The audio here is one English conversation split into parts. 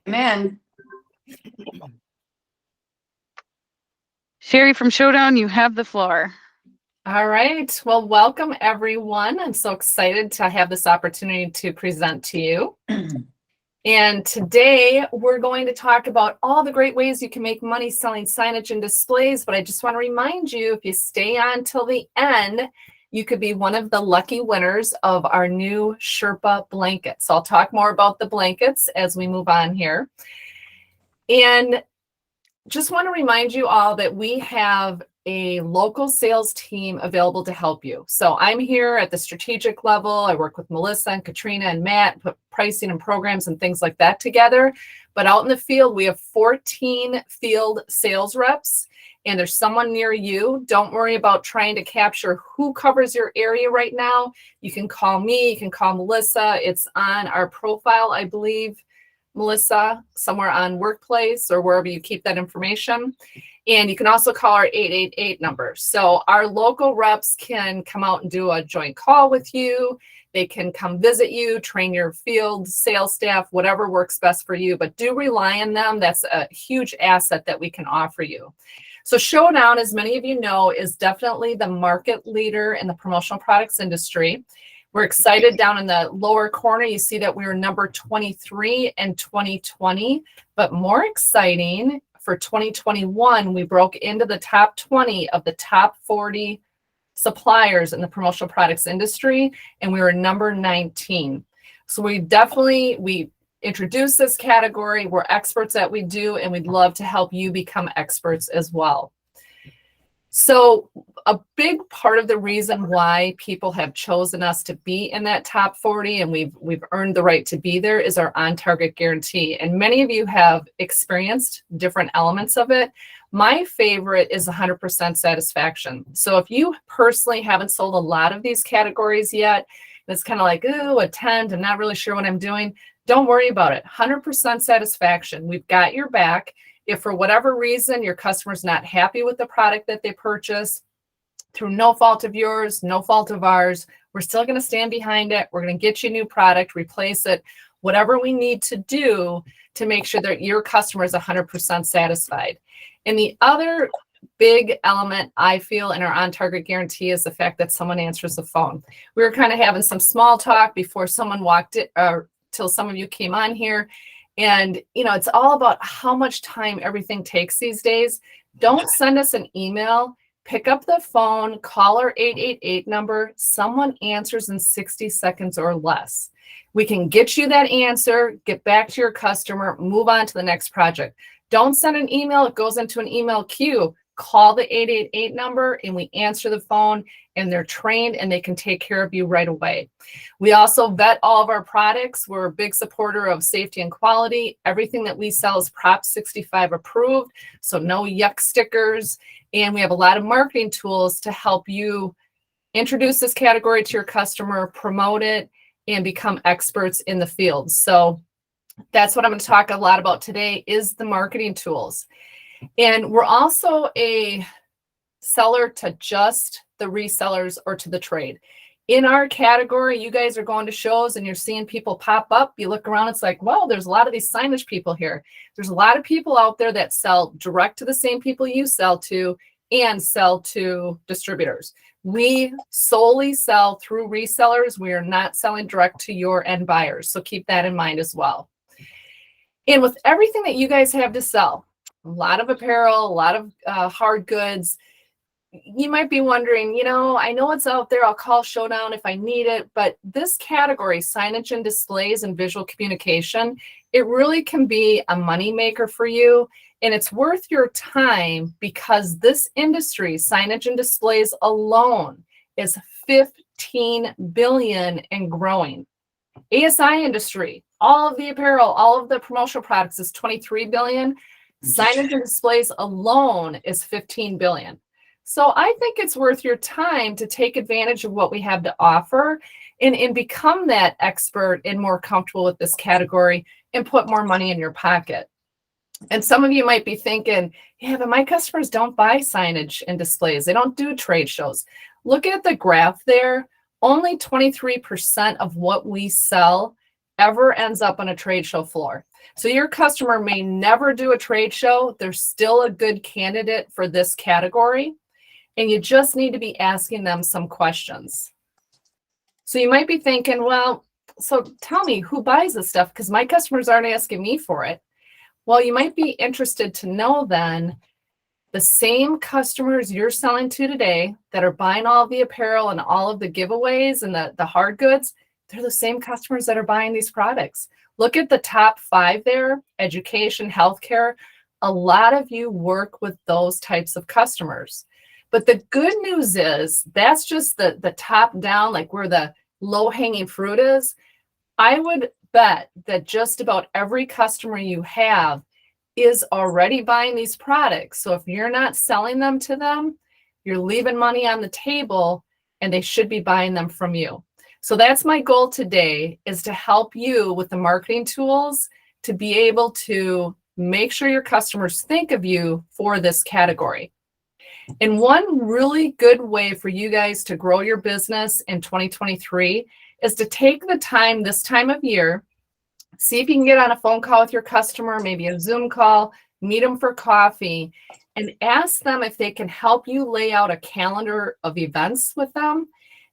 Amen. Sherry from Showdown, you have the floor. All right. Well, welcome everyone. I'm so excited to have this opportunity to present to you. And today we're going to talk about all the great ways you can make money selling signage and displays. But I just want to remind you, if you stay on till the end, you could be one of the lucky winners of our new Sherpa blankets. So I'll talk more about the blankets as we move on here. And just want to remind you all that we have a local sales team available to help you. So I'm here at the strategic level. I work with Melissa and Katrina and Matt, put pricing and programs and things like that together. But out in the field, we have 14 field sales reps, and there's someone near you. Don't worry about trying to capture who covers your area right now. You can call me, you can call Melissa. It's on our profile, I believe, Melissa, somewhere on Workplace or wherever you keep that information. And you can also call our 888 number. So our local reps can come out and do a joint call with you. They can come visit you, train your field sales staff, whatever works best for you. But do rely on them. That's a huge asset that we can offer you. So Showdown, as many of you know, is definitely the market leader in the promotional products industry. We're excited. Down in the lower corner, you see that we were number 23 in 2020, but more exciting, for 2021, we broke into the top 20 of the top 40 suppliers in the promotional products industry, and we were number 19. So we introduced this category. We're experts at what we do, and we'd love to help you become experts as well. So a big part of the reason why people have chosen us to be in that top 40 and we've earned the right to be there is our on-target guarantee. And many of you have experienced different elements of it. My favorite is 100% satisfaction. So if you personally haven't sold a lot of these categories yet, it's kind of like, ooh, a 10, I'm not really sure what I'm doing. Don't worry about it. 100% satisfaction. We've got your back. If for whatever reason your customer's not happy with the product that they purchase, through no fault of yours, no fault of ours, we're still going to stand behind it. We're going to get you a new product, replace it, whatever we need to do to make sure that your customer is 100% satisfied. And the other big element I feel in our on-target guarantee is the fact that someone answers the phone. We were kind of having some small talk before someone walked in, or till some of you came on here. And, it's all about how much time everything takes these days. Don't send us an email. Pick up the phone, call our 888 number. Someone answers in 60 seconds or less. We can get you that answer, get back to your customer, move on to the next project. Don't send an email. It goes into an email queue. Call the 888 number and we answer the phone, and they're trained and they can take care of you right away. We also vet all of our products. We're a big supporter of safety and quality. Everything that we sell is Prop 65 approved, so no yuck stickers. And we have a lot of marketing tools to help you introduce this category to your customer, promote it, and become experts in the field. So that's what I'm going to talk a lot about today, is the marketing tools. And we're also a seller to just the resellers or to the trade. In our category, you guys are going to shows and you're seeing people pop up. You look around, it's like, well, there's a lot of these signage people here. There's a lot of people out there that sell direct to the same people you sell to and sell to distributors. We solely sell through resellers. We are not selling direct to your end buyers. So keep that in mind as well. And with everything that you guys have to sell, a lot of apparel, a lot of hard goods, you might be wondering, I know it's out there. I'll call Showdown if I need it. But this category, signage and displays and visual communication, it really can be a money maker for you. And it's worth your time because this industry, signage and displays alone, is $15 billion and growing. ASI industry, all of the apparel, all of the promotional products is $23 billion. Signage and displays alone is $15 billion. So I think it's worth your time to take advantage of what we have to offer and become that expert and more comfortable with this category and put more money in your pocket. And some of you might be thinking, yeah, but my customers don't buy signage and displays. They don't do trade shows. Look at the graph there. Only 23% of what we sell ever ends up on a trade show floor. So your customer may never do a trade show. They're still a good candidate for this category. And you just need to be asking them some questions. So you might be thinking, well, so tell me who buys this stuff, because my customers aren't asking me for it. Well, you might be interested to know then the same customers you're selling to today that are buying all the apparel and all of the giveaways and the hard goods, they're the same customers that are buying these products. Look at the top 5 there: education, healthcare. A lot of you work with those types of customers. But the good news is that's just the top down, like where the low-hanging fruit is. I would bet that just about every customer you have is already buying these products. So if you're not selling them to them, you're leaving money on the table, and they should be buying them from you. So that's my goal today, is to help you with the marketing tools to be able to make sure your customers think of you for this category. And one really good way for you guys to grow your business in 2023 is to take the time this time of year, see if you can get on a phone call with your customer, maybe a Zoom call, meet them for coffee, and ask them if they can help you lay out a calendar of events with them.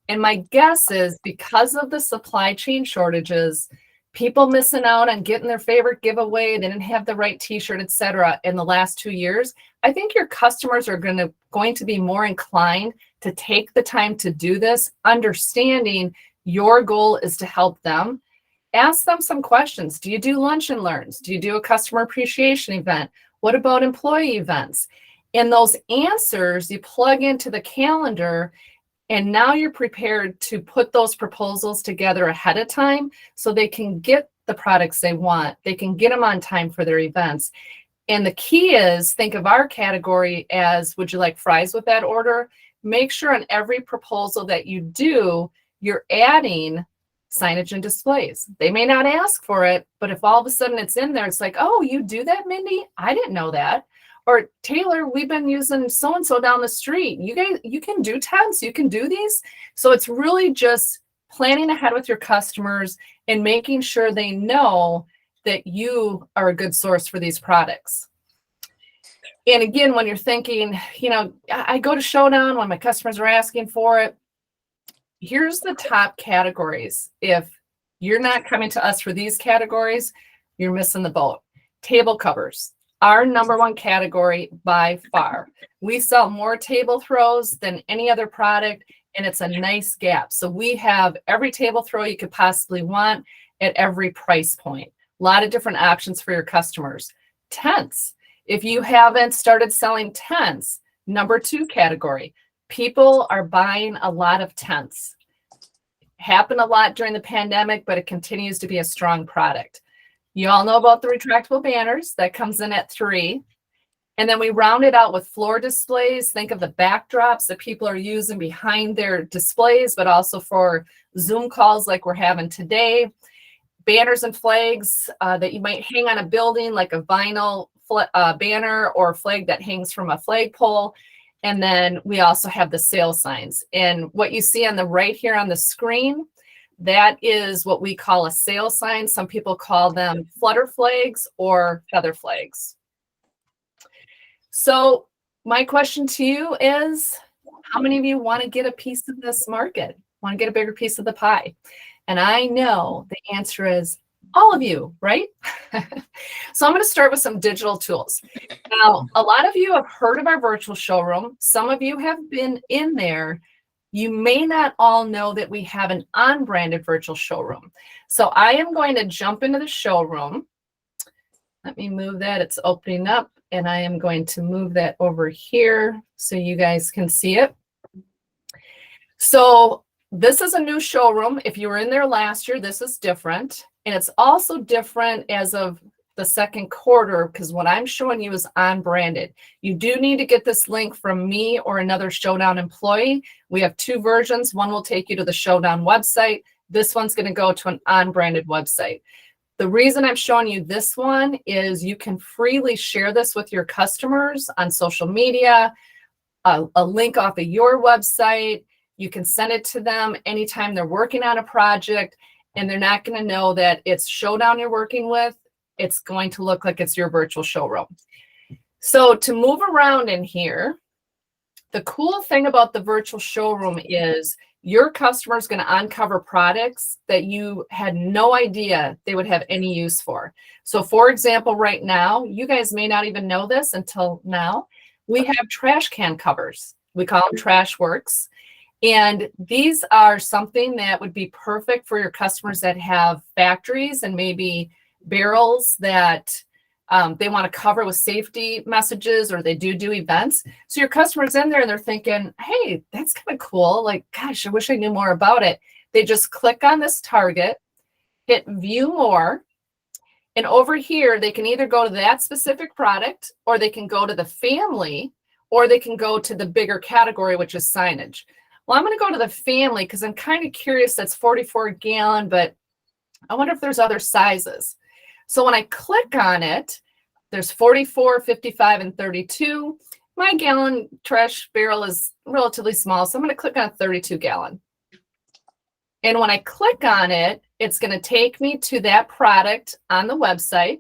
And my guess is, because of the supply chain shortages, people missing out on getting their favorite giveaway, they didn't have the right t-shirt, etc. in the last 2 years, I think your customers are going to be more inclined to take the time to do this, understanding your goal is to help them. Ask them some questions. Do you do lunch and learns? Do you do a customer appreciation event? What about employee events? And those answers you plug into the calendar, and now you're prepared to put those proposals together ahead of time so they can get the products they want. They can get them on time for their events. And the key is, think of our category as, would you like fries with that order? Make sure on every proposal that you do, you're adding signage and displays. They may not ask for it, but if all of a sudden it's in there, it's like, oh, you do that, Mindy? I didn't know that. Or Taylor, we've been using so-and-so down the street. You guys, you can do tents, you can do these. So it's really just planning ahead with your customers and making sure they know that you are a good source for these products. And again, when you're thinking, I go to Showdown when my customers are asking for it, here's the top categories. If you're not coming to us for these categories, you're missing the boat. Table covers, our #1 category by far. We sell more table throws than any other product, and it's a nice gap. So we have every table throw you could possibly want at every price point. A lot of different options for your customers. Tents. If you haven't started selling tents, #2 category. People are buying a lot of tents. Happened a lot during the pandemic, but it continues to be a strong product. You all know about the retractable banners. That comes in at 3. And then we round it out with floor displays. Think of the backdrops that people are using behind their displays, but also for Zoom calls like we're having today. Banners and flags that you might hang on a building, like a vinyl banner or flag that hangs from a flagpole. And then we also have the sale signs. And what you see on the right here on the screen, that is what we call a sale sign. Some people call them flutter flags or feather flags. So my question to you is, how many of you want to get a piece of this market? Want to get a bigger piece of the pie? And I know the answer is all of you, right? So I'm going to start with some digital tools. Now, a lot of you have heard of our virtual showroom. Some of you have been in there. You may not all know that we have an unbranded virtual showroom. So I am going to jump into the showroom. Let me move that. It's opening up, and I am going to move that over here so you guys can see it. So this is a new showroom. If you were in there last year, this is different. And it's also different as of the second quarter, because what I'm showing you is unbranded. You do need to get this link from me or another Showdown employee. We have 2 versions. One will take you to the Showdown website. This one's going to go to an unbranded website. The reason I'm showing you this one is you can freely share this with your customers on social media, a link off of your website. You can send it to them anytime they're working on a project. and they're not going to know that it's Showdown you're working with. It's going to look like it's your virtual showroom. So to move around in here, the cool thing about the virtual showroom is your customer is going to uncover products that you had no idea they would have any use for. So for example, right now, you guys may not even know this until now, we have trash can covers. We call them Trash Works. And these are something that would be perfect for your customers that have factories and maybe barrels that they want to cover with safety messages, or they do events. So your customer's in there and they're thinking, hey, that's kind of cool. Like, gosh, I wish I knew more about it. They just click on this target, hit view more. And over here, they can either go to that specific product, or they can go to the family, or they can go to the bigger category, which is signage. Well, I'm going to go to the family because I'm kind of curious. That's 44 gallon, but I wonder if there's other sizes. So when I click on it, there's 44, 55, and 32. My gallon trash barrel is relatively small, so I'm going to click on 32 gallon. And when I click on it, it's going to take me to that product on the website.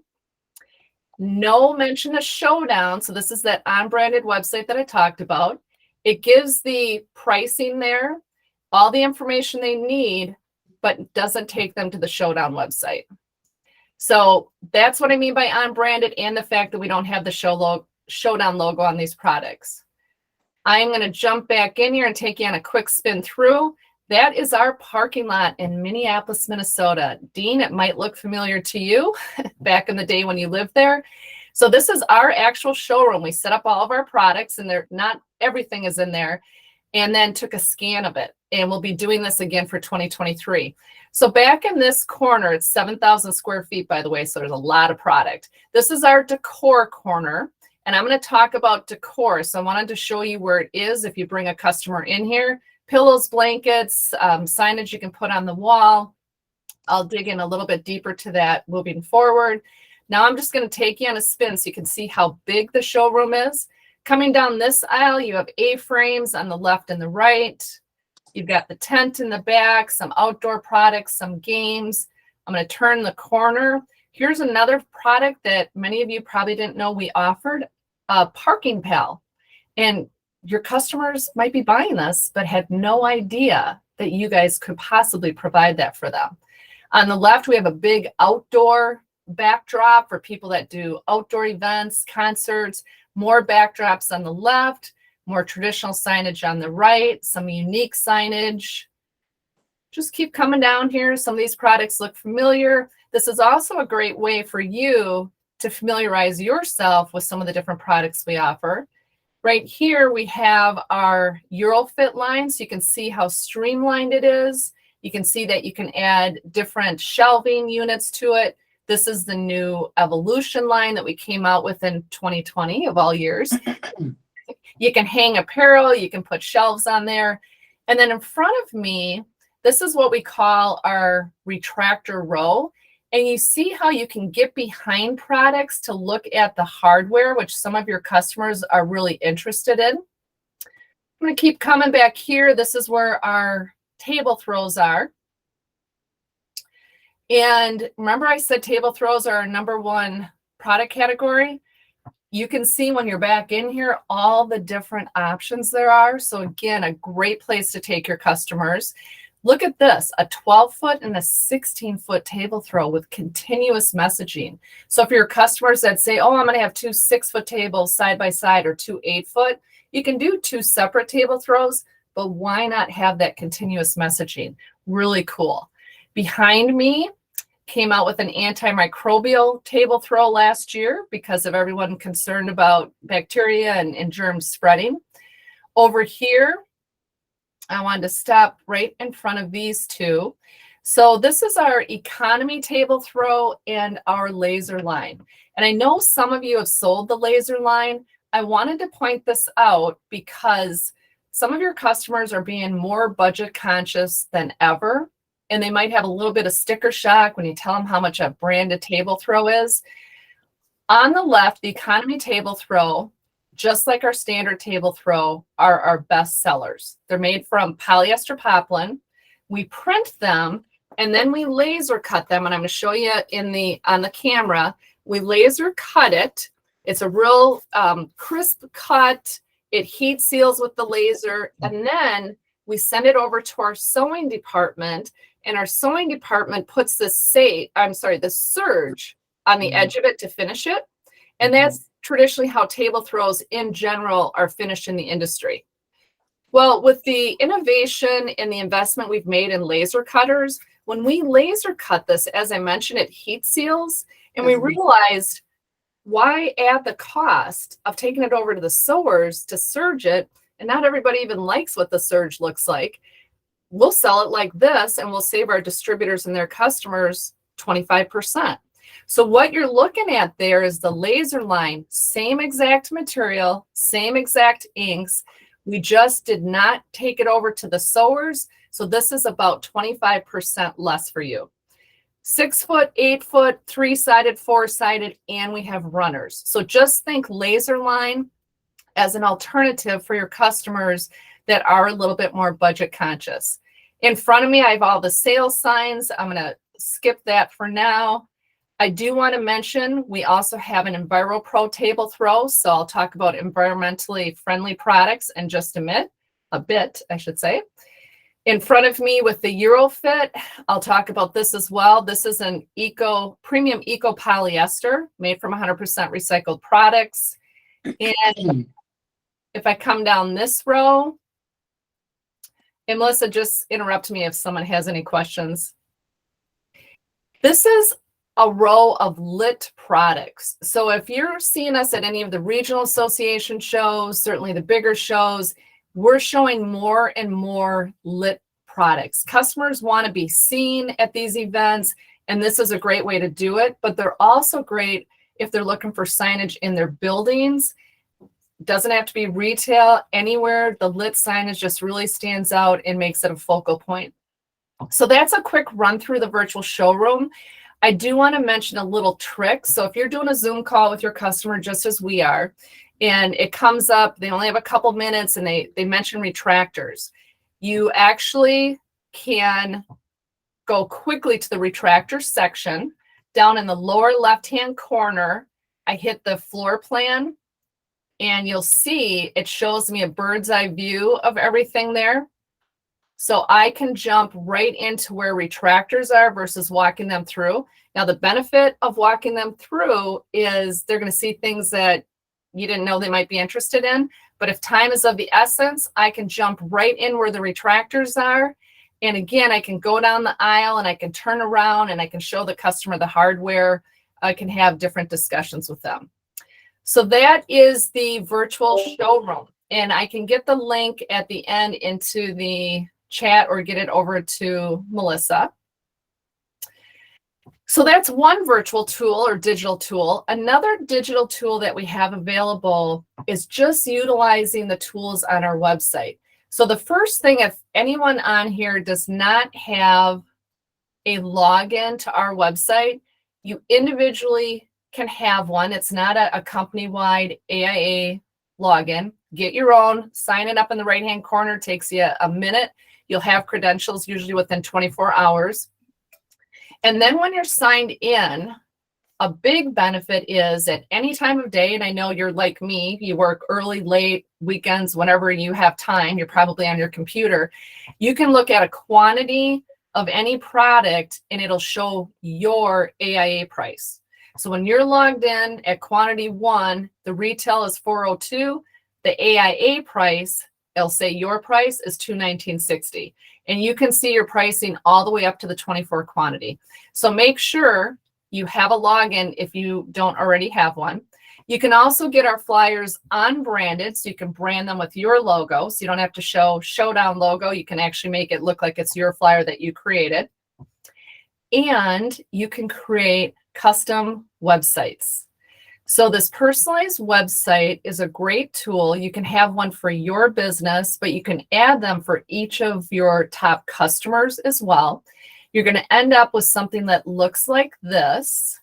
No mention of Showdown. So this is that unbranded website that I talked about. It gives the pricing there, all the information they need, but doesn't take them to the Showdown website. So that's what I mean by unbranded, and the fact that we don't have the Showdown logo on these products. I'm going to jump back in here and take you on a quick spin through. That is our parking lot in Minneapolis, Minnesota. Dean, it might look familiar to you back in the day when you lived there. So this is our actual showroom. We set up all of our products, and not everything is in there, and then took a scan of it. And we'll be doing this again for 2023. So back in this corner, it's 7,000 square feet, by the way, so there's a lot of product. This is our decor corner, and I'm going to talk about decor. So I wanted to show you where it is if you bring a customer in here. Pillows, blankets, signage you can put on the wall. I'll dig in a little bit deeper to that moving forward. Now I'm just going to take you on a spin so you can see how big the showroom is. Coming down this aisle, you have A-frames on the left and the right. You've got the tent in the back, some outdoor products, some games. I'm going to turn the corner. Here's another product that many of you probably didn't know we offered, a Parking Pal. And your customers might be buying this, but had no idea that you guys could possibly provide that for them. On the left, we have a big outdoor backdrop for people that do outdoor events, concerts, more backdrops on the left, more traditional signage on the right, some unique signage. Just keep coming down here. Some of these products look familiar. This is also a great way for you to familiarize yourself with some of the different products we offer. Right here, we have our Eurofit line, so you can see how streamlined it is. You can see that you can add different shelving units to it. This is the new Evolution line that we came out with in 2020 of all years. You can hang apparel, you can put shelves on there. And then in front of me, this is what we call our retractor row. And you see how you can get behind products to look at the hardware, which some of your customers are really interested in. I'm going to keep coming back here. This is where our table throws are. And remember I said table throws are our #1 product category? You can see when you're back in here all the different options there are. So again, a great place to take your customers. Look at this, a 12-foot and a 16-foot table throw with continuous messaging. So if your customers that say, oh, I'm going to have 2 6-foot tables side by side, or 2 8-foot, you can do 2 separate table throws, but why not have that continuous messaging? Really cool. Behind me, came out with an antimicrobial table throw last year because of everyone concerned about bacteria and germs spreading. Over here, I wanted to stop right in front of these two. So this is our economy table throw and our laser line. And I know some of you have sold the laser line. I wanted to point this out because some of your customers are being more budget conscious than ever. And they might have a little bit of sticker shock when you tell them how much a branded table throw is. On the left, the economy table throw, just like our standard table throw, are our best sellers. They're made from polyester poplin. We print them and then we laser cut them. And I'm going to show you on the camera. We laser cut it. It's a real crisp cut. It heat seals with the laser, and then we send it over to our sewing department, and our sewing department puts the serge on the edge of it to finish it. And that's traditionally how table throws in general are finished in the industry. Well, with the innovation and the investment we've made in laser cutters, when we laser cut this, as I mentioned, it heat seals, and we realized, why add the cost of taking it over to the sewers to serge it? And not everybody even likes what the serge looks like. We'll sell it like this, and we'll save our distributors and their customers 25%. So what you're looking at there is the laser line, same exact material, same exact inks. We just did not take it over to the sewers. So this is about 25% less for you. 6 foot, 8 foot, 3-sided, 4-sided, and we have runners. So just think laser line as an alternative for your customers that are a little bit more budget conscious. In front of me, I have all the sales signs. I'm going to skip that for now. I do want to mention we also have an EnviroPro table throw. So I'll talk about environmentally friendly products in just a bit, I should say. In front of me with the EuroFit, I'll talk about this as well. This is an premium eco polyester made from 100% recycled products. And if I come down this row, and Melissa, just interrupt me if someone has any questions. This is a row of lit products. So if you're seeing us at any of the regional association shows, certainly the bigger shows, we're showing more and more lit products. Customers want to be seen at these events, and this is a great way to do it, but they're also great if they're looking for signage in their buildings. Doesn't have to be retail, anywhere. The lit signage just really stands out and makes it a focal point. So that's a quick run through the virtual showroom. I do want to mention a little trick. So if you're doing a Zoom call with your customer, just as we are, and it comes up, they only have a couple minutes, and they mention retractors. You actually can go quickly to the retractor section. Down in the lower left-hand corner, I hit the floor plan, and you'll see it shows me a bird's eye view of everything there. So I can jump right into where retractors are versus walking them through. Now, the benefit of walking them through is they're going to see things that you didn't know they might be interested in. But if time is of the essence, I can jump right in where the retractors are. And again, I can go down the aisle, and I can turn around, and I can show the customer the hardware. I can have different discussions with them. So that is the virtual showroom. And I can get the link at the end into the chat or get it over to Melissa. So that's one virtual tool or digital tool. Another digital tool that we have available is just utilizing the tools on our website. So the first thing, if anyone on here does not have a login to our website, you individually can have one. It's not a company-wide AIA login. Get your own, sign it up in the right-hand corner. It takes you a minute. You'll have credentials usually within 24 hours. And then when you're signed in, a big benefit is at any time of day, and I know you're like me, you work early, late, weekends, whenever you have time, you're probably on your computer. You can look at a quantity of any product, and it'll show your AIA price. So when you're logged in at quantity 1, the retail is $402. The AIA price, it'll say your price is $219.60. And you can see your pricing all the way up to the 24 quantity. So make sure you have a login if you don't already have one. You can also get our flyers unbranded, so you can brand them with your logo. So you don't have to show Showdown logo. You can actually make it look like it's your flyer that you created. And you can create custom websites. So this personalized website is a great tool. You can have one for your business, but you can add them for each of your top customers as well. You're going to end up with something that looks like this.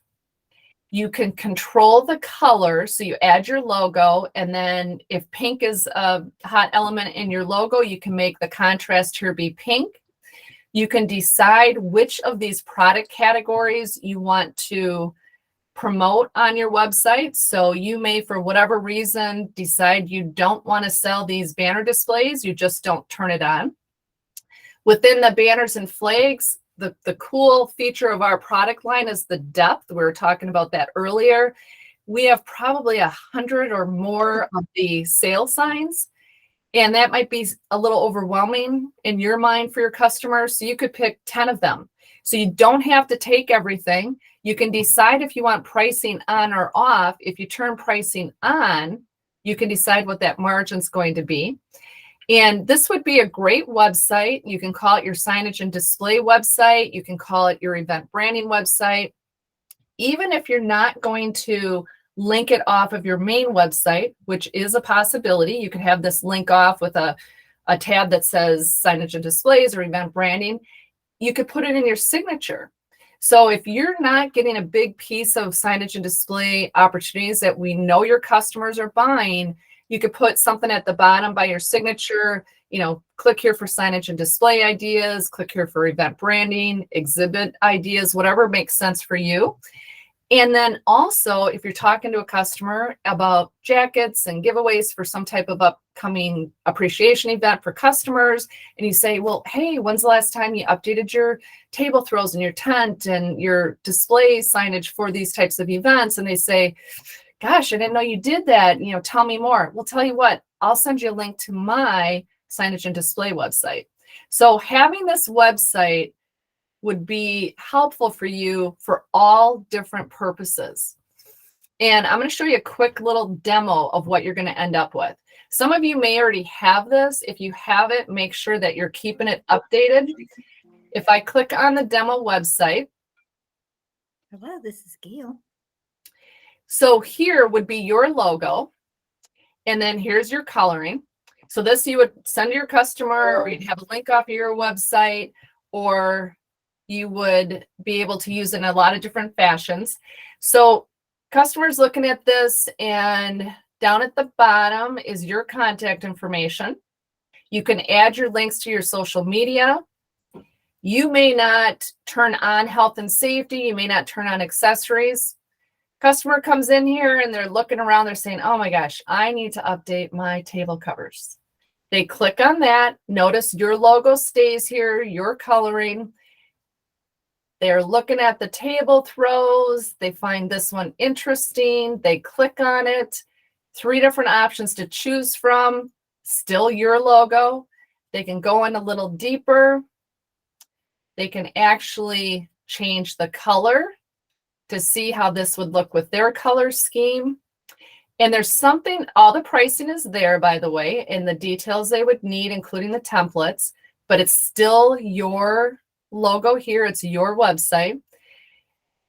You can control the color. So you add your logo, and then if pink is a hot element in your logo, you can make the contrast here be pink. You can decide which of these product categories you want to promote on your website. So you may, for whatever reason, decide you don't want to sell these banner displays. You just don't turn it on. Within the banners and flags, the cool feature of our product line is the depth. We were talking about that earlier. We have probably 100 or more of the sale signs, and that might be a little overwhelming in your mind for your customers. So you could pick 10 of them. So you don't have to take everything. You can decide if you want pricing on or off. If you turn pricing on, you can decide what that margin's going to be. And this would be a great website. You can call it your signage and display website. You can call it your event branding website. Even if you're not going to link it off of your main website, which is a possibility, you could have this link off with a tab that says signage and displays or event branding. You could put it in your signature. So if you're not getting a big piece of signage and display opportunities that we know your customers are buying, you could put something at the bottom by your signature, click here for signage and display ideas, click here for event branding, exhibit ideas, whatever makes sense for you. And then also, if you're talking to a customer about jackets and giveaways for some type of upcoming appreciation event for customers, and you say, well, hey, when's the last time you updated your table throws in your tent and your display signage for these types of events? And they say, gosh, I didn't know you did that. Tell me more. Well, tell you what, I'll send you a link to my signage and display website. So having this website would be helpful for you for all different purposes. And I'm going to show you a quick little demo of what you're going to end up with. Some of you may already have this. If you have it, make sure that you're keeping it updated. If I click on the demo website. Hello, this is Gail. So here would be your logo. And then here's your coloring. So this you would send to your customer, or you'd have a link off of your website, or you would be able to use it in a lot of different fashions. So customers looking at this, and down at the bottom is your contact information. You can add your links to your social media. You may not turn on health and safety. You may not turn on accessories. Customer comes in here and they're looking around. They're saying, oh my gosh, I need to update my table covers. They click on that. Notice your logo stays here, your coloring. They're looking at the table throws. They find this one interesting. They click on it. 3 different options to choose from. Still your logo. They can go in a little deeper. They can actually change the color to see how this would look with their color scheme. And there's something, all the pricing is there, by the way, and the details they would need, including the templates, but it's still your logo here. It's your website.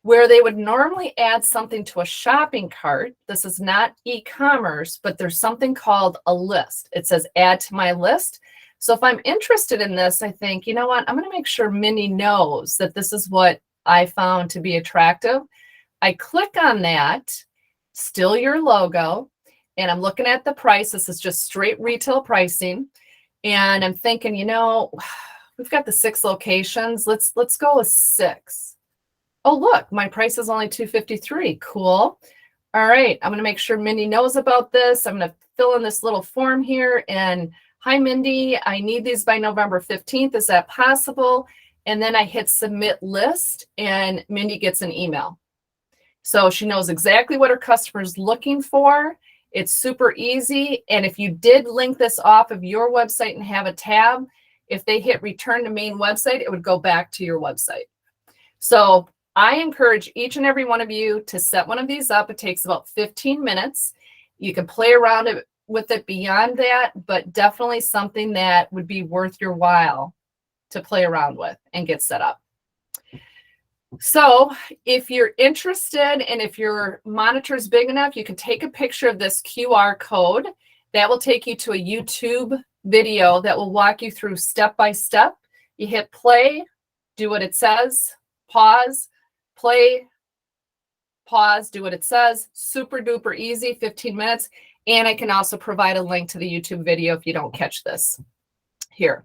Where they would normally add something to a shopping cart. This is not e-commerce, but there's something called a list. It says add to my list. So if I'm interested in this, I think, you know what, I'm going to make sure Mindy knows that this is what I found to be attractive. I click on that, still your logo, and I'm looking at the price. This is just straight retail pricing. And I'm thinking, we've got the 6 locations. Let's go with 6. Oh, look, my price is only $253. Cool. All right, I'm going to make sure Mindy knows about this. I'm going to fill in this little form here. And hi, Mindy, I need these by November 15th. Is that possible? And then I hit submit list, and Mindy gets an email. So she knows exactly what her customer's looking for. It's super easy. And if you did link this off of your website and have a tab, if they hit return to main website, it would go back to your website. So I encourage each and every one of you to set one of these up. It takes about 15 minutes. You can play around with it beyond that, but definitely something that would be worth your while to play around with and get set up. So if you're interested, and if your monitor is big enough, you can take a picture of this QR code. That will take you to a YouTube video that will walk you through step by step. You hit play, do what it says, pause, play, pause, do what it says. Super duper easy, 15 minutes. And I can also provide a link to the YouTube video if you don't catch this here.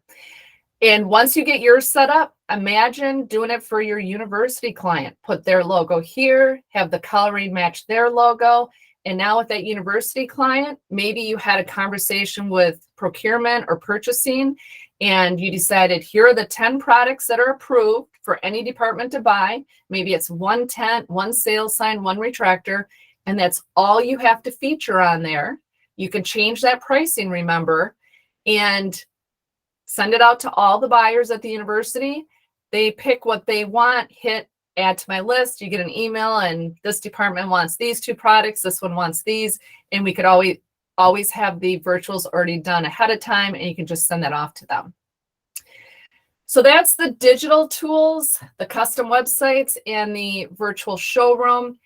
And once you get yours set up, imagine doing it for your university client. Put their logo here, have the coloring match their logo. And now with that university client, maybe you had a conversation with procurement or purchasing, and you decided here are the 10 products that are approved for any department to buy. Maybe it's one tent, one sales sign, one retractor, and that's all you have to feature on there. You can change that pricing, remember, and send it out to all the buyers at the university. They pick what they want, hit add to my list. You get an email, and this department wants these 2 products. This one wants these. And we could always have the virtuals already done ahead of time, and you can just send that off to them. So that's the digital tools, the custom websites, and the virtual showroom.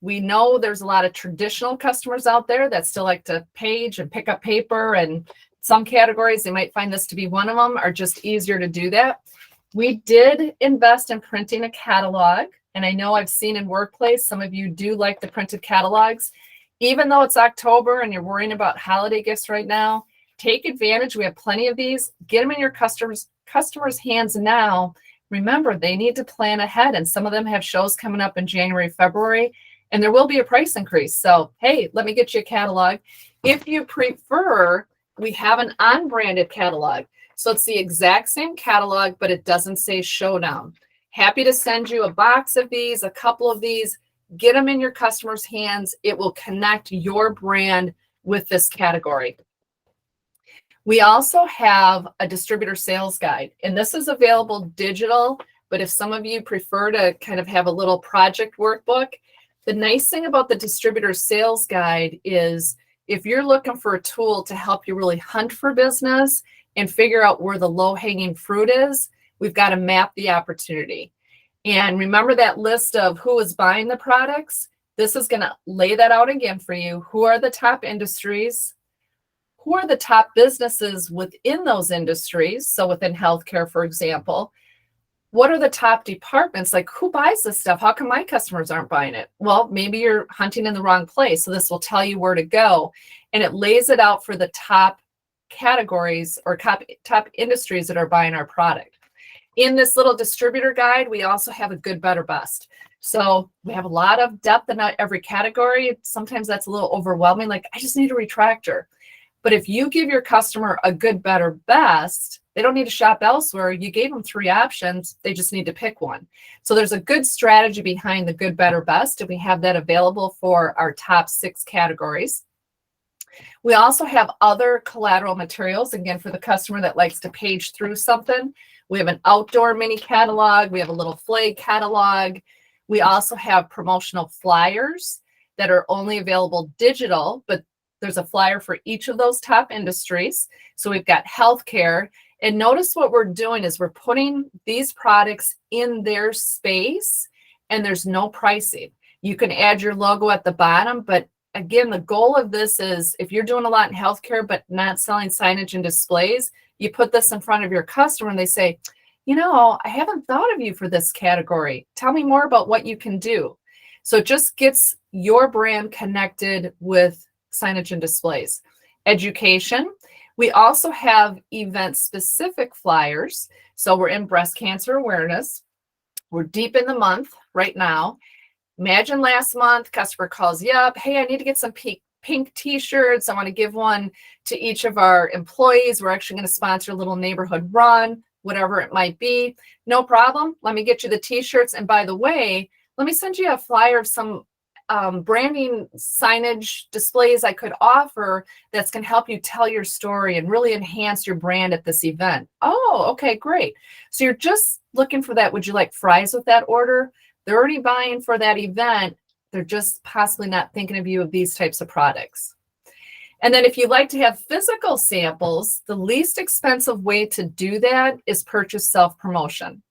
We know there's a lot of traditional customers out there that still like to page and pick up paper, and some categories, they might find this to be one of them, are just easier to do that. We did invest in printing a catalog, and I know I've seen in workplace, some of you do like the printed catalogs. Even though it's October and you're worrying about holiday gifts right now, take advantage. We have plenty of these. Get them in your customers' hands now. Remember, they need to plan ahead, and some of them have shows coming up in January, February, and there will be a price increase. So, hey, let me get you a catalog. If you prefer, we have an unbranded catalog. So it's the exact same catalog, but it doesn't say Showdown. Happy to send you a box of these, a couple of these. Get them in your customers' hands. It will connect your brand with this category. We also have a distributor sales guide, and this is available digital, but if some of you prefer to kind of have a little project workbook, the nice thing about the distributor sales guide is if you're looking for a tool to help you really hunt for business and figure out where the low-hanging fruit is, we've got to map the opportunity. And remember that list of who is buying the products? This is going to lay that out again for you. Who are the top industries? Who are the top businesses within those industries? So within healthcare, for example, what are the top departments? Like, who buys this stuff? How come my customers aren't buying it? Well, maybe you're hunting in the wrong place. So this will tell you where to go. And it lays it out for the top categories or top industries that are buying our product. In this little distributor guide, we also have a good, better, best. So we have a lot of depth in every category. Sometimes that's a little overwhelming. Like, I just need a retractor. But if you give your customer a good, better, best, they don't need to shop elsewhere. You gave them 3 options. They just need to pick one. So there's a good strategy behind the good, better, best. And we have that available for our top 6 categories. We also have other collateral materials, again, for the customer that likes to page through something. We have an outdoor mini catalog. We have a little flag catalog. We also have promotional flyers that are only available digital, but there's a flyer for each of those top industries. So we've got healthcare. And notice what we're doing is we're putting these products in their space, and there's no pricing. You can add your logo at the bottom, but again, the goal of this is if you're doing a lot in healthcare but not selling signage and displays, you put this in front of your customer and they say, you know, I haven't thought of you for this category. Tell me more about what you can do. So it just gets your brand connected with signage and displays. Education. We also have event-specific flyers. So we're in breast cancer awareness. We're deep in the month right now. Imagine last month, customer calls you up. Hey, I need to get some pink t-shirts. I want to give one to each of our employees. We're actually going to sponsor a little neighborhood run, whatever it might be. No problem. Let me get you the t-shirts. And by the way, let me send you a flyer of some branding signage displays I could offer that's going to help you tell your story and really enhance your brand at this event. Oh, okay, great. So you're just looking for that. Would you like fries with that order? They're already buying for that event. They're just possibly not thinking of you of these types of products. And then if you like to have physical samples, the least expensive way to do that is purchase self-promotion.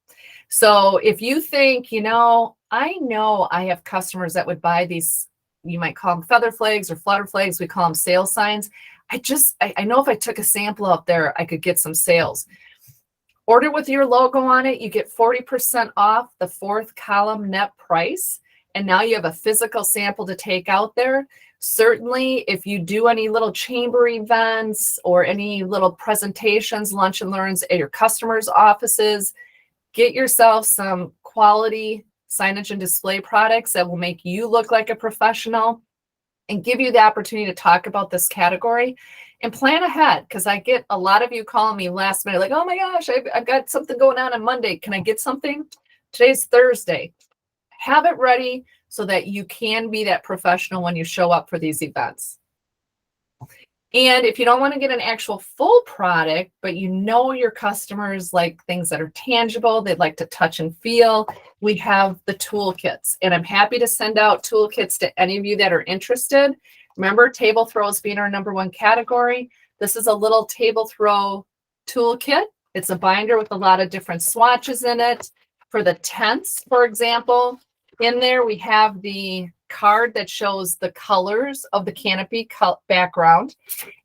So if you think, you know I have customers that would buy these, you might call them feather flags or flutter flags. We call them sales signs. I know if I took a sample out there, I could get some sales. Order with your logo on it. You get 40% off the 4th column net price. and now you have a physical sample to take out there. Certainly, if you do any little chamber events or any little presentations, lunch and learns at your customers' offices, get yourself some quality signage and display products that will make you look like a professional and give you the opportunity to talk about this category and plan ahead. Because I get a lot of you calling me last minute, like, oh my gosh, I've got something going on Monday. Can I get something? Today's Thursday. Have it ready so that you can be that professional when you show up for these events. And if you don't want to get an actual full product, but you know your customers like things that are tangible, they'd like to touch and feel, we have the toolkits. And I'm happy to send out toolkits to any of you that are interested. Remember, table throws being our #1 category. This is a little table throw toolkit. It's a binder with a lot of different swatches in it. For the tents, for example, in there we have the card that shows the colors of the canopy background.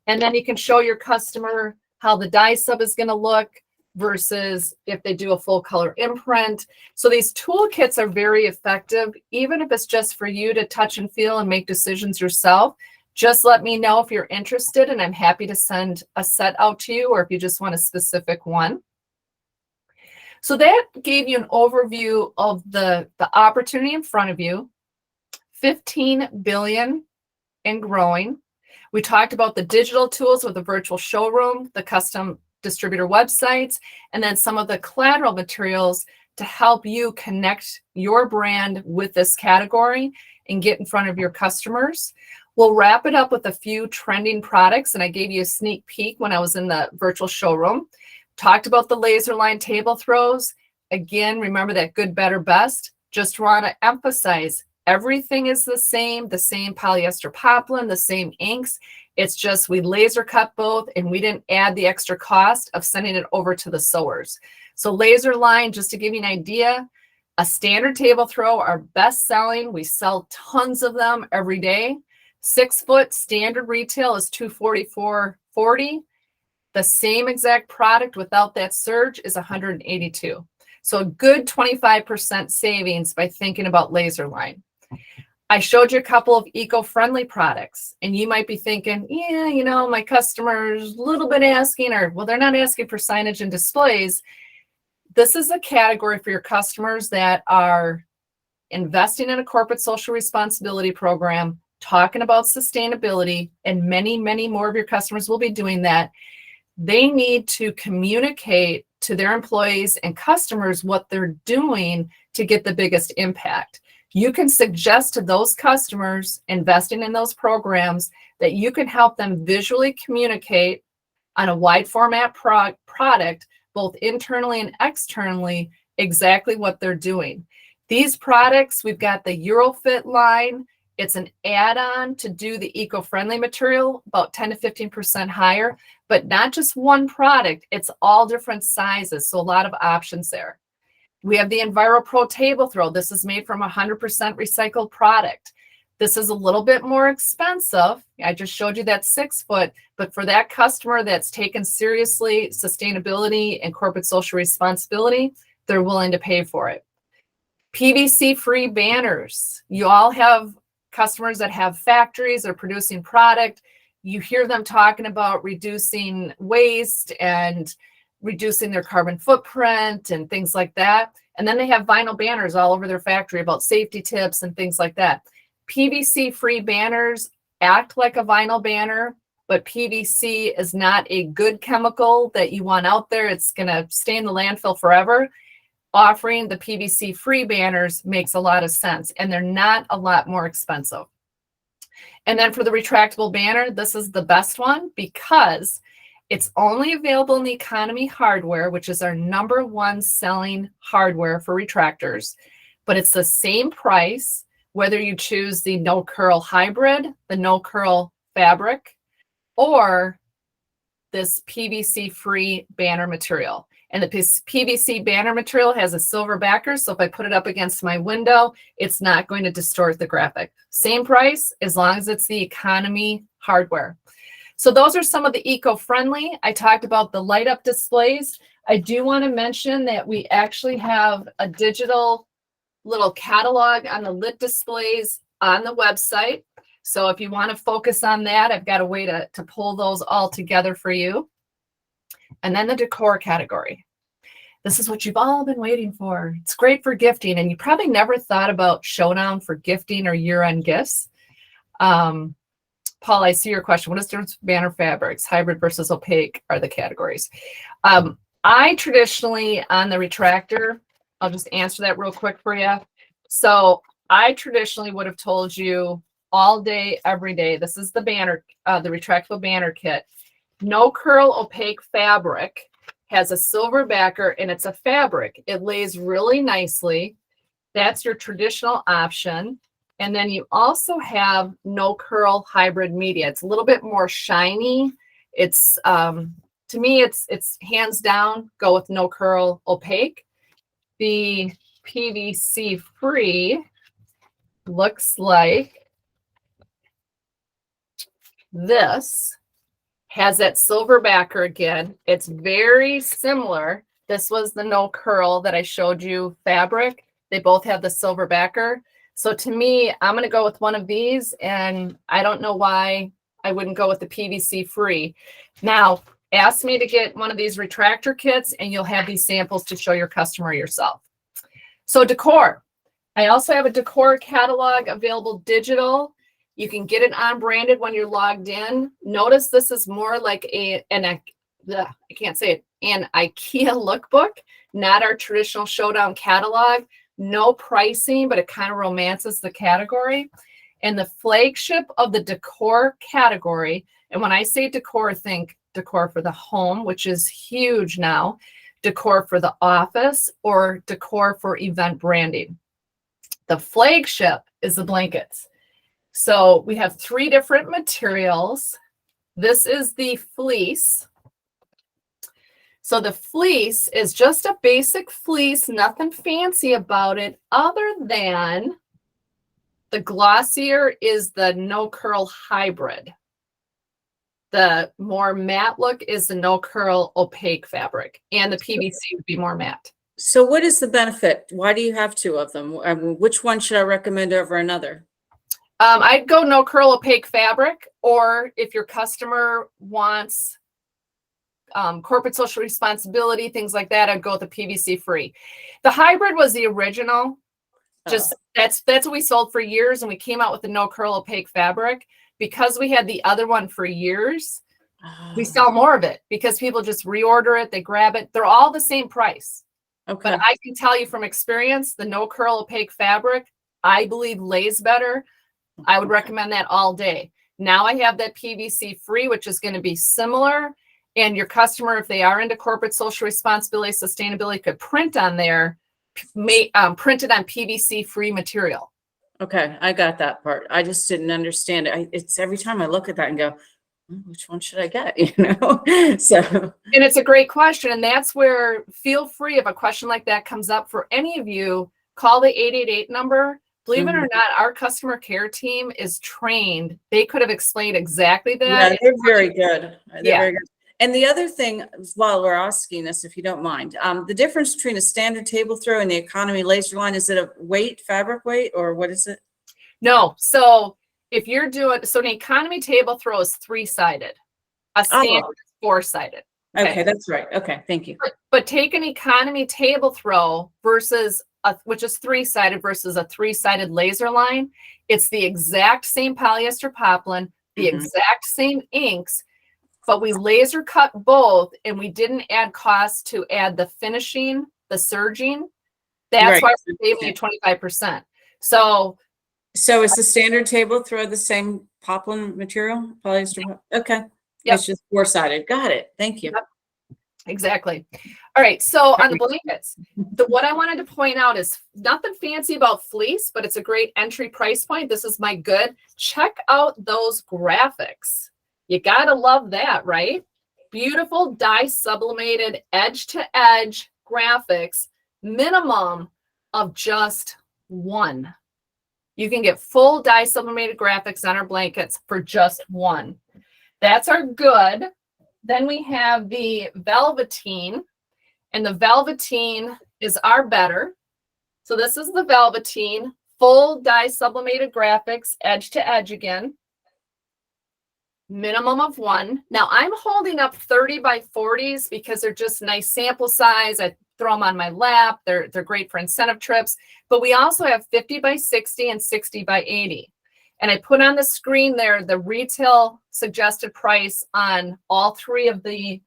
And then you can show your customer how the die sub is going to look versus if they do a full color imprint. So these toolkits are very effective, even if it's just for you to touch and feel and make decisions yourself. Just let me know if you're interested, and I'm happy to send a set out to you, or if you just want a specific one. So that gave you an overview of the opportunity in front of you. 15 billion and growing. We talked about the digital tools with the virtual showroom, the custom distributor websites, and then some of the collateral materials to help you connect your brand with this category and get in front of your customers. We'll wrap it up with a few trending products, and I gave you a sneak peek when I was in the virtual showroom. Talked about the laser line table throws. Again, remember that good, better, best. Just want to emphasize everything is the same polyester poplin, the same inks. It's just we laser cut both, and we didn't add the extra cost of sending it over to the sewers. So laser line, just to give you an idea, a standard table throw, our best selling. We sell tons of them every day. 6 foot standard retail is $244.40. The same exact product without that surge is $182. So a good 25% savings by thinking about laser line. I showed you a couple of eco-friendly products, and you might be thinking, yeah, you know, my customer's a little bit asking, or well, they're not asking for signage and displays. This is a category for your customers that are investing in a corporate social responsibility program, talking about sustainability, and many, many more of your customers will be doing that. They need to communicate to their employees and customers what they're doing to get the biggest impact. You can suggest to those customers investing in those programs that you can help them visually communicate on a wide format product, both internally and externally, exactly what they're doing. These products, we've got the Eurofit line. It's an add-on to do the eco-friendly material, about 10 to 15% higher, but not just one product, it's all different sizes, so a lot of options there. We have the EnviroPro table throw. This is made from 100% recycled product. This is a little bit more expensive. I just showed you that 6 foot, but for that customer that's taken seriously sustainability and corporate social responsibility, they're willing to pay for it. PVC-free banners. You all have customers that have factories or producing product. You hear them talking about reducing waste and reducing their carbon footprint and things like that. And then they have vinyl banners all over their factory about safety tips and things like that. PVC-free banners act like a vinyl banner, but PVC is not a good chemical that you want out there. It's going to stay in the landfill forever. Offering the PVC-free banners makes a lot of sense, and they're not a lot more expensive. And then for the retractable banner, this is the best one because it's only available in the economy hardware, which is our #1 selling hardware for retractors, but it's the same price whether you choose the no curl hybrid, the no curl fabric, or this PVC-free banner material. And the PVC banner material has a silver backer, so if I put it up against my window, it's not going to distort the graphic. Same price as long as it's the economy hardware. So those are some of the eco-friendly. I talked about the light-up displays. I do want to mention that we actually have a digital little catalog on the lit displays on the website. So if you want to focus on that, I've got a way to pull those all together for you. And then the decor category. This is what you've all been waiting for. It's great for gifting, and you probably never thought about Showdown for gifting or year-end gifts. Paul, I see your question. What is the difference between banner fabrics? Hybrid versus opaque are the categories. I traditionally, on the retractor, I'll just answer that real quick for you. So I traditionally would have told you all day, every day, this is the banner, the retractable banner kit. No curl opaque fabric, has a silver backer, and it's a fabric. It lays really nicely. That's your traditional option. And then you also have no curl hybrid media. It's a little bit more shiny. It's to me, it's hands down, go with no curl opaque. The PVC free looks like this. Has that silver backer again. It's very similar. This was the no curl that I showed you fabric. They both have the silver backer. So to me, I'm going to go with one of these, and I don't know why I wouldn't go with the PVC free. Now, ask me to get one of these retractor kits, and you'll have these samples to show your customer yourself. So decor. I also have a decor catalog available digital. You can get it unbranded when you're logged in. Notice this is more like an IKEA lookbook, not our traditional Showdown catalog. No pricing, but it kind of romances the category. And the flagship of the decor category, and when I say decor, think decor for the home, which is huge now, decor for the office, or decor for event branding. The flagship is the blankets. So we have 3 different materials. This is the fleece. So the fleece is just a basic fleece, nothing fancy about it, other than the glossier is the no curl hybrid. The more matte look is the no curl opaque fabric, and the PVC would be more matte. So what is the benefit? Why do you have 2 of them? I mean, which one should I recommend over another? I'd go no curl opaque fabric, or if your customer wants corporate social responsibility, things like that, I'd go with the PVC free. The hybrid was the original. Just that's what we sold for years, and we came out with the no curl opaque fabric because we had the other one for years. We sell more of it because people just reorder it, they grab it. They're all the same price. Okay. But I can tell you from experience, the no curl opaque fabric, I believe, lays better. I would recommend that all day. Now I have that PVC free, which is going to be similar. And your customer, if they are into corporate social responsibility, sustainability, could print on there, printed on PVC free material. Okay, I got that part. I just didn't understand it. It's every time I look at that and go, which one should I get? So. And it's a great question. And that's where, feel free, if a question like that comes up for any of you, call the 888 number. Believe it or not, our customer care team is trained. They could have explained exactly that. Yeah, they're very good. They're very good. And the other thing, while we're asking this, if you don't mind, the difference between a standard table throw and the economy laser line, is it a weight, fabric weight, or what is it? No. So if you're doing, so an economy table throw is 3-sided. A standard is 4-sided. Okay, that's right. Okay, thank you. But take an economy table throw versus which is 3-sided versus a 3-sided laser line. It's the exact same polyester poplin, the exact same inks, but we laser cut both, and we didn't add cost to add the finishing, the serging. That's why we're saving you 25%. So is the standard table throw the same poplin material, polyester? Okay. Yep. It's just 4-sided. Got it. Thank you. Yep. Exactly. All right. So on the blankets, what I wanted to point out is nothing fancy about fleece, but it's a great entry price point. This is my good. Check out those graphics. You got to love that, right? Beautiful dye sublimated edge to edge graphics, minimum of just 1. You can get full dye sublimated graphics on our blankets for just 1. That's our good. Then we have the velveteen, and the velveteen is our better. So this is the velveteen, full dye sublimated graphics, edge to edge again. Minimum of 1. Now I'm holding up 30 by 40s because they're just nice sample size. I throw them on my lap. They're great for incentive trips. But we also have 50 by 60 and 60 by 80. And I put on the screen there the retail suggested price on all 3 of the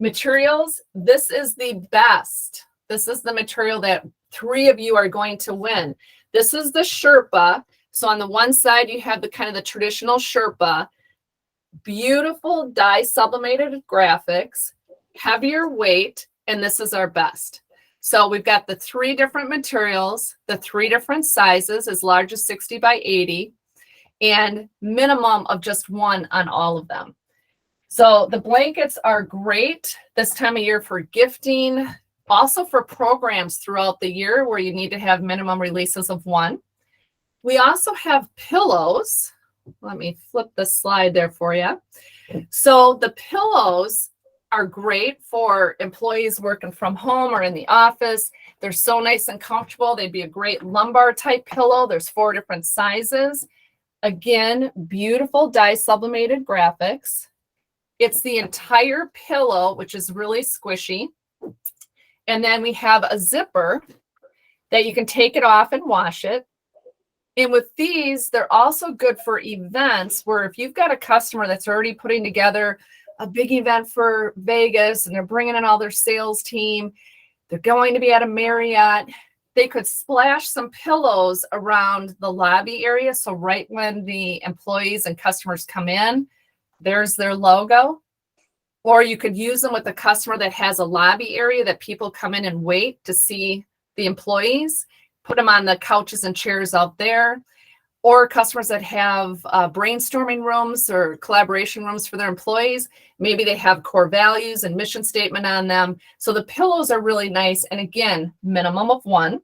materials. This is the best. This is the material that 3 of you are going to win. This is the Sherpa. So on the one side, you have the kind of the traditional Sherpa. Beautiful dye sublimated graphics, heavier weight, and this is our best. So we've got the 3 different materials, the 3 different sizes, as large as 60 by 80, and minimum of just 1 on all of them. So the blankets are great this time of year for gifting, also for programs throughout the year where you need to have minimum releases of 1. We also have pillows. Let me flip the slide there for you. So the pillows are great for employees working from home or in the office. They're so nice and comfortable. They'd be a great lumbar type pillow. There's 4 different sizes. Again, beautiful dye sublimated graphics. It's the entire pillow, which is really squishy. And then we have a zipper that you can take it off and wash it. And with these, they're also good for events where if you've got a customer that's already putting together a big event for Vegas and they're bringing in all their sales team, they're going to be at a Marriott, they could splash some pillows around the lobby area. So right when the employees and customers come in, there's their logo. Or you could use them with a customer that has a lobby area that people come in and wait to see the employees. Put them on the couches and chairs out there, or customers that have brainstorming rooms or collaboration rooms for their employees. Maybe they have core values and mission statement on them. So the pillows are really nice. And again, minimum of 1.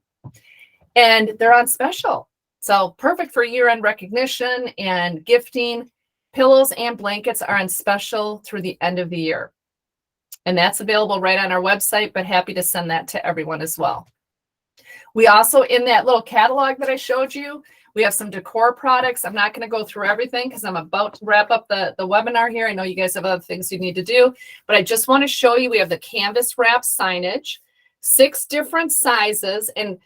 And they're on special. So perfect for year-end recognition and gifting. Pillows and blankets are on special through the end of the year. And that's available right on our website, but happy to send that to everyone as well. We also, in that little catalog that I showed you, we have some decor products. I'm not going to go through everything because I'm about to wrap up the webinar here. I know you guys have other things you need to do, but I just want to show you, we have the canvas wrap signage, 6 different sizes, and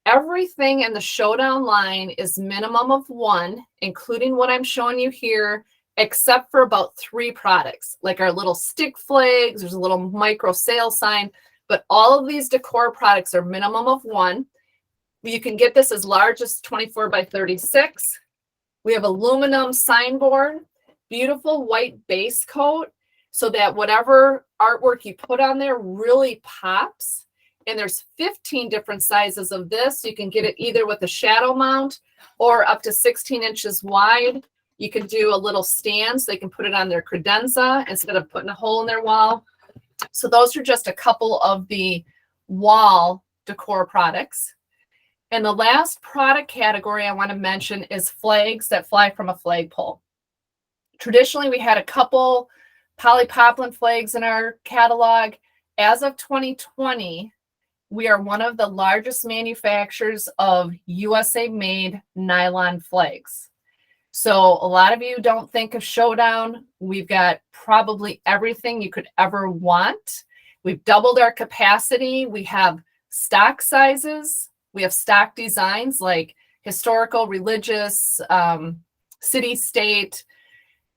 everything in the Showdown line is minimum of 1, including what I'm showing you here, except for about 3 products, like our little stick flags. There's a little micro sale sign, but all of these decor products are minimum of 1. You can get this as large as 24 by 36. We have aluminum signboard, beautiful white base coat, so that whatever artwork you put on there really pops. And there's 15 different sizes of this. You can get it either with a shadow mount or up to 16 inches wide. You can do a little stand so they can put it on their credenza instead of putting a hole in their wall. So those are just a couple of the wall decor products. And the last product category I want to mention is flags that fly from a flagpole. Traditionally, we had a couple polypropylene flags in our catalog. As of 2020, we are one of the largest manufacturers of USA-made nylon flags. So a lot of you don't think of Showdown. We've got probably everything you could ever want. We've doubled our capacity. We have stock sizes. We have stock designs like historical, religious, city, state.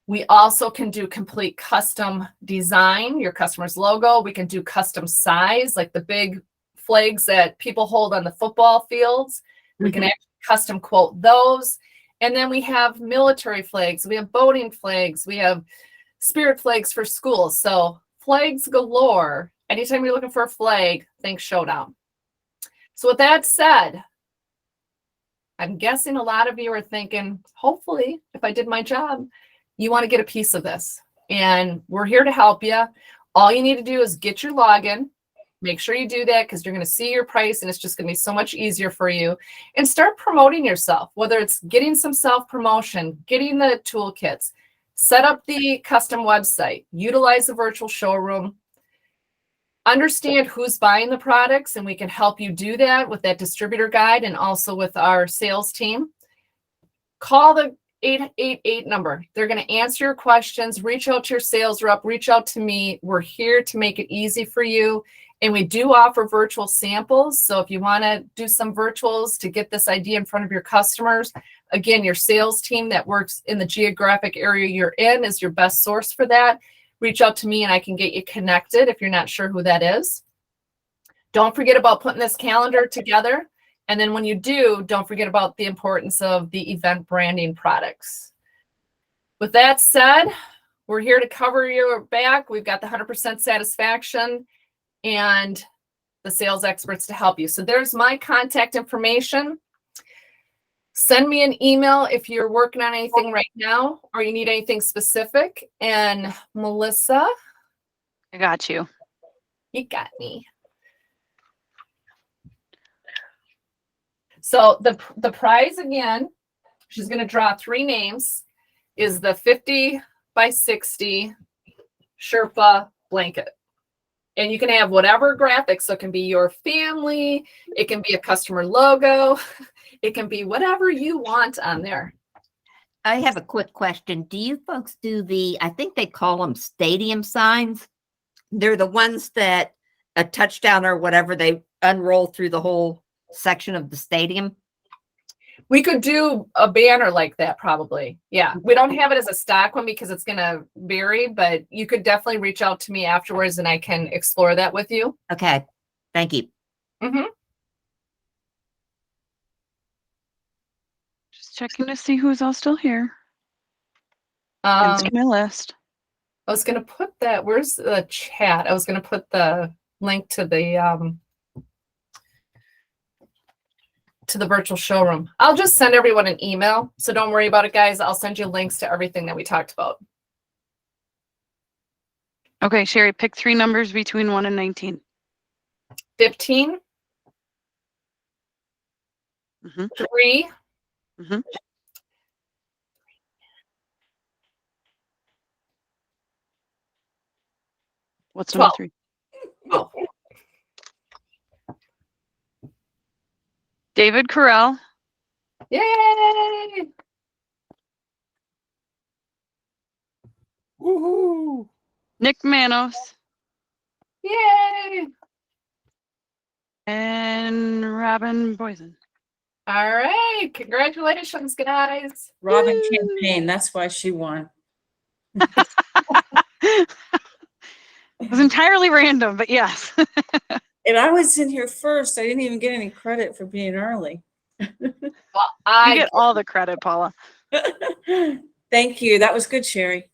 We also can do complete custom design, your customer's logo. We can do custom size, like the big flags that people hold on the football fields. We can actually custom quote those. And then we have military flags. We have boating flags. We have spirit flags for schools. So flags galore. Anytime you're looking for a flag, think Showdown. So with that said, I'm guessing a lot of you are thinking, hopefully, if I did my job, you want to get a piece of this. And we're here to help you. All you need to do is get your login. Make sure you do that because you're going to see your price and it's just going to be so much easier for you. And start promoting yourself, whether it's getting some self-promotion, getting the toolkits, set up the custom website, utilize the virtual showroom. understand who's buying the products, and we can help you do that with that distributor guide and also with our sales team. Call the 888 number. They're going to answer your questions. Reach out to your sales rep. Reach out to me. We're here to make it easy for you. And we do offer virtual samples. So if you want to do some virtuals to get this idea in front of your customers, again, your sales team that works in the geographic area you're in is your best source for that. Reach out to me and I can get you connected if you're not sure who that is. Don't forget about putting this calendar together. And then when you do, don't forget about the importance of the event branding products. With that said, we're here to cover your back. We've got the 100% satisfaction and the sales experts to help you. So there's my contact information. Send me an email if you're working on anything right now or you need anything specific. And Melissa, I got you. you got me. So the prize again, she's going to draw 3 names, is the 50 by 60 Sherpa blanket. And you can have whatever graphics. So it can be your family. It can be a customer logo. It can be whatever you want on there. I have a quick question. Do you folks do I think they call them stadium signs? They're the ones that a touchdown or whatever, they unroll through the whole section of the stadium. We could do a banner like that probably. Yeah. We don't have it as a stock one because it's going to vary, but you could definitely reach out to me afterwards and I can explore that with you. Okay. Thank you. Mm-hmm. Just checking to see who's all still here. And see my list. I was going to put that, where's the chat? I was going to put the link to the virtual showroom. I'll just send everyone an email. So don't worry about it, guys. I'll send you links to everything that we talked about. Okay, Sherry, pick 3 numbers between 1 and 19. 15. Mm-hmm. 3. Mm-hmm. What's 12. number 3? Oh. David Carell. Yay! Woohoo! Nick Manos. Yay! And Robin Boysen. All right. Congratulations, guys. Robin Woo. Campaign, that's why she won. It was entirely random, but yes. And I was in here first. I didn't even get any credit for being early. Well, You get all the credit, Paula. Thank you. That was good, Sherry.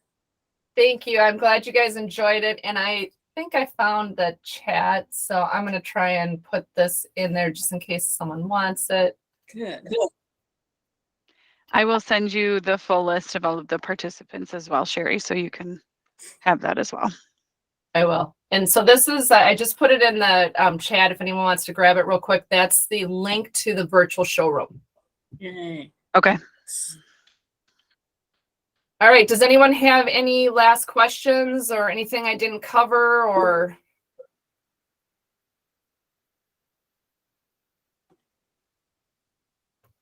thank you. I'm glad you guys enjoyed it. And I think I found the chat. So I'm going to try and put this in there just in case someone wants it. Good. I will send you the full list of all of the participants as well, Sherry, so you can have that as well. I will. And so this is, I just put it in the chat if anyone wants to grab it real quick. That's the link to the virtual showroom. Yay. Okay. All right. Does anyone have any last questions or anything I didn't cover or?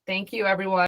Thank you, everyone.